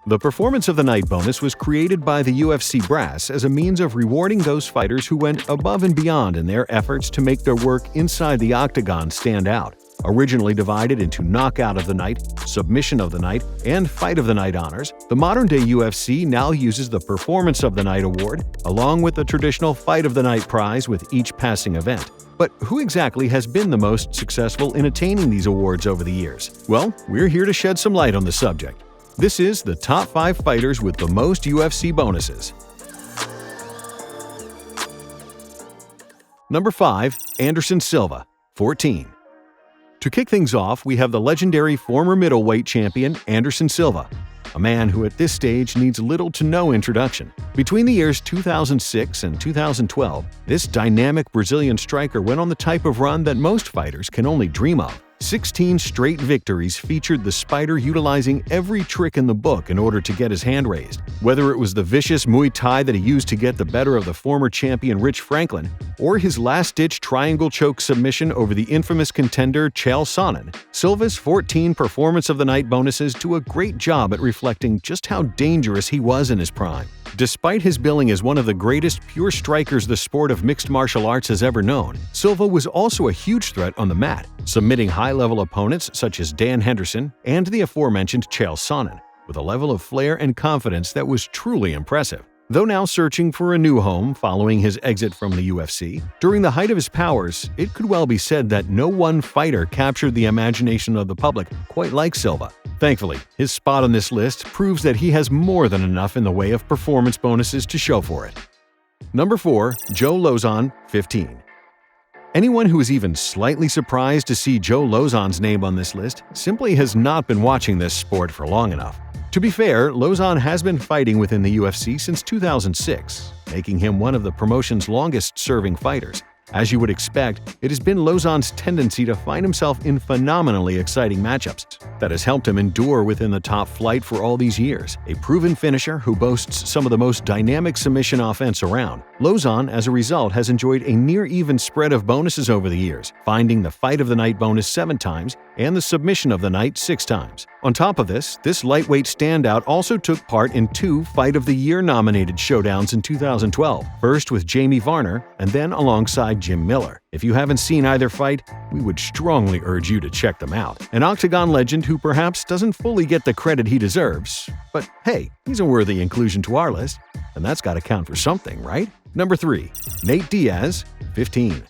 The Performance of the Night bonus was created by the UFC brass as a means of rewarding those fighters who went above and beyond in their efforts to make their work inside the octagon stand out. Originally divided into Knockout of the Night, Submission of the Night, and Fight of the Night honors, the modern-day UFC now uses the Performance of the Night award, along with the traditional Fight of the Night prize with each passing event. But who exactly has been the most successful in attaining these awards over the years? Well, we're here to shed some light on the subject. This is the top 5 fighters with the most UFC bonuses. Number 5. Anderson Silva, 14. To kick things off, we have the legendary former middleweight champion Anderson Silva, a man who at this stage needs little to no introduction. Between the years 2006 and 2012, this dynamic Brazilian striker went on the type of run that most fighters can only dream of. 16 straight victories featured the Spider utilizing every trick in the book in order to get his hand raised. Whether it was the vicious Muay Thai that he used to get the better of the former champion Rich Franklin, or his last-ditch triangle choke submission over the infamous contender Chael Sonnen, Silva's 14 Performance of the Night bonuses do a great job at reflecting just how dangerous he was in his prime. Despite his billing as one of the greatest pure strikers the sport of mixed martial arts has ever known, Silva was also a huge threat on the mat, submitting high-level opponents such as Dan Henderson and the aforementioned Chael Sonnen, with a level of flair and confidence that was truly impressive. Though now searching for a new home following his exit from the UFC, during the height of his powers, it could well be said that no one fighter captured the imagination of the public quite like Silva. Thankfully, his spot on this list proves that he has more than enough in the way of performance bonuses to show for it. Number 4. Joe Lauzon, 15. Anyone who is even slightly surprised to see Joe Lauzon's name on this list simply has not been watching this sport for long enough. To be fair, Lauzon has been fighting within the UFC since 2006, making him one of the promotion's longest-serving fighters. As you would expect, it has been Lauzon's tendency to find himself in phenomenally exciting matchups that has helped him endure within the top flight for all these years. A proven finisher who boasts some of the most dynamic submission offense around, Lauzon, as a result, has enjoyed a near-even spread of bonuses over the years, finding the Fight of the Night bonus 7 times and the Submission of the Night 6 times. On top of this lightweight standout also took part in 2 Fight of the Year nominated showdowns in 2012, first with Jamie Varner and then alongside Jim Miller. If you haven't seen either fight, we would strongly urge you to check them out. An Octagon legend who perhaps doesn't fully get the credit he deserves, but hey, he's a worthy inclusion to our list, and that's got to count for something, right? Number 3. Nate Diaz, 15.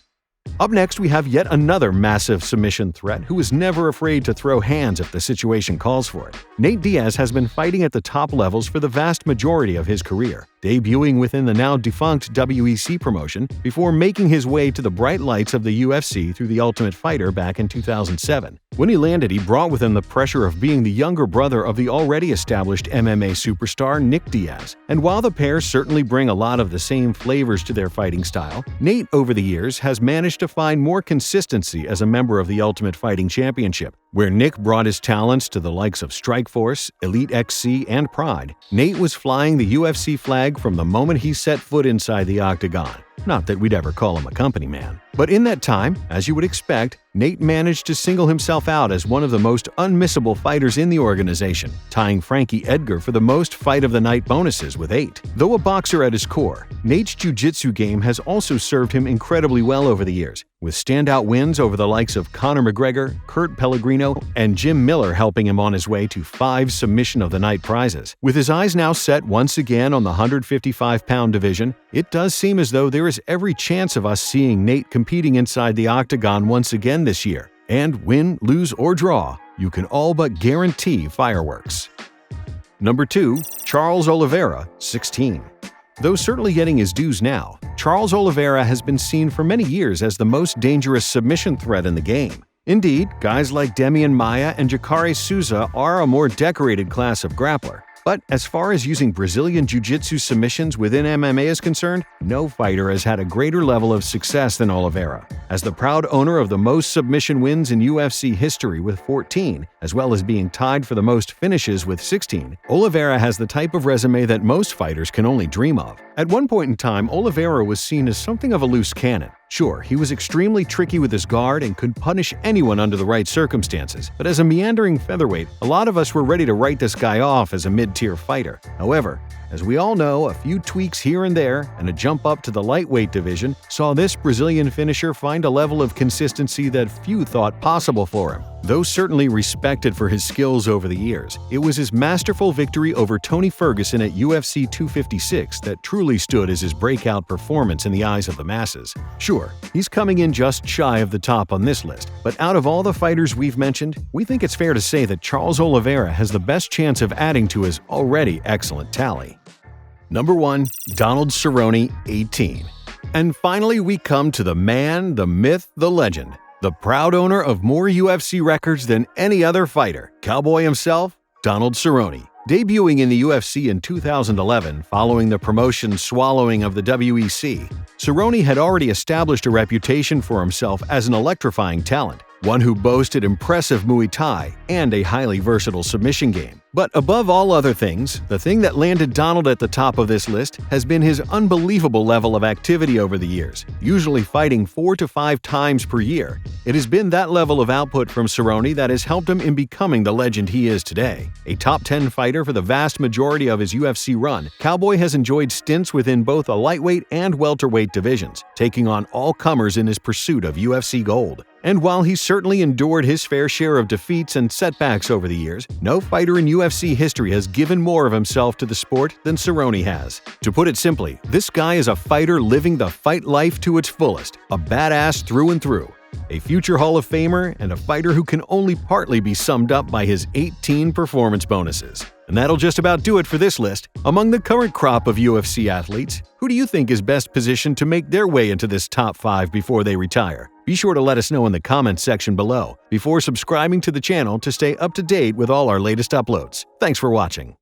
Up next, we have yet another massive submission threat who is never afraid to throw hands if the situation calls for it. Nate Diaz has been fighting at the top levels for the vast majority of his career, debuting within the now-defunct WEC promotion before making his way to the bright lights of the UFC through The Ultimate Fighter back in 2007. When he landed, he brought with him the pressure of being the younger brother of the already established MMA superstar Nick Diaz. And while the pair certainly bring a lot of the same flavors to their fighting style, Nate, over the years, has managed to find more consistency as a member of the Ultimate Fighting Championship. Where Nick brought his talents to the likes of Strikeforce, Elite XC, and Pride, Nate was flying the UFC flag from the moment he set foot inside the octagon. Not that we'd ever call him a company man. But in that time, as you would expect, Nate managed to single himself out as one of the most unmissable fighters in the organization, tying Frankie Edgar for the most Fight of the Night bonuses with 8. Though a boxer at his core, Nate's jiu-jitsu game has also served him incredibly well over the years, with standout wins over the likes of Conor McGregor, Kurt Pellegrino, and Jim Miller helping him on his way to 5 Submission of the Night prizes. With his eyes now set once again on the 155-pound division, it does seem as though there is every chance of us seeing Nate competing inside the octagon once again this year. And win, lose, or draw, you can all but guarantee fireworks. Number 2. Charles Oliveira, 16. Though certainly getting his dues now, Charles Oliveira has been seen for many years as the most dangerous submission threat in the game. Indeed, guys like Demian Maia and Jacare Souza are a more decorated class of grappler. But as far as using Brazilian Jiu-Jitsu submissions within MMA is concerned, no fighter has had a greater level of success than Oliveira. As the proud owner of the most submission wins in UFC history with 14, as well as being tied for the most finishes with 16, Oliveira has the type of resume that most fighters can only dream of. At one point in time, Oliveira was seen as something of a loose cannon, Sure, he was extremely tricky with his guard and could punish anyone under the right circumstances, but as a meandering featherweight, a lot of us were ready to write this guy off as a mid-tier fighter. However, as we all know, a few tweaks here and there and a jump up to the lightweight division saw this Brazilian finisher find a level of consistency that few thought possible for him. Though certainly respected for his skills over the years, it was his masterful victory over Tony Ferguson at UFC 256 that truly stood as his breakout performance in the eyes of the masses. Sure, he's coming in just shy of the top on this list, but out of all the fighters we've mentioned, we think it's fair to say that Charles Oliveira has the best chance of adding to his already excellent tally. Number 1. Donald Cerrone, 18. And finally we come to the man, the myth, the legend, the proud owner of more UFC records than any other fighter, cowboy himself, Donald Cerrone. Debuting in the UFC in 2011 following the promotion's swallowing of the WEC, Cerrone had already established a reputation for himself as an electrifying talent, one who boasted impressive Muay Thai and a highly versatile submission game. But above all other things, the thing that landed Donald at the top of this list has been his unbelievable level of activity over the years, usually fighting 4 to 5 times per year. It has been that level of output from Cerrone that has helped him in becoming the legend he is today. A top 10 fighter for the vast majority of his UFC run, Cowboy has enjoyed stints within both a lightweight and welterweight divisions, taking on all comers in his pursuit of UFC gold. And while he's certainly endured his fair share of defeats and setbacks over the years, no fighter in UFC history has given more of himself to the sport than Cerrone has. To put it simply, this guy is a fighter living the fight life to its fullest, a badass through and through, a future Hall of Famer, and a fighter who can only partly be summed up by his 18 performance bonuses. And that'll just about do it for this list. Among the current crop of UFC athletes, who do you think is best positioned to make their way into this top 5 before they retire? Be sure to let us know in the comments section below before subscribing to the channel to stay up to date with all our latest uploads. Thanks for watching.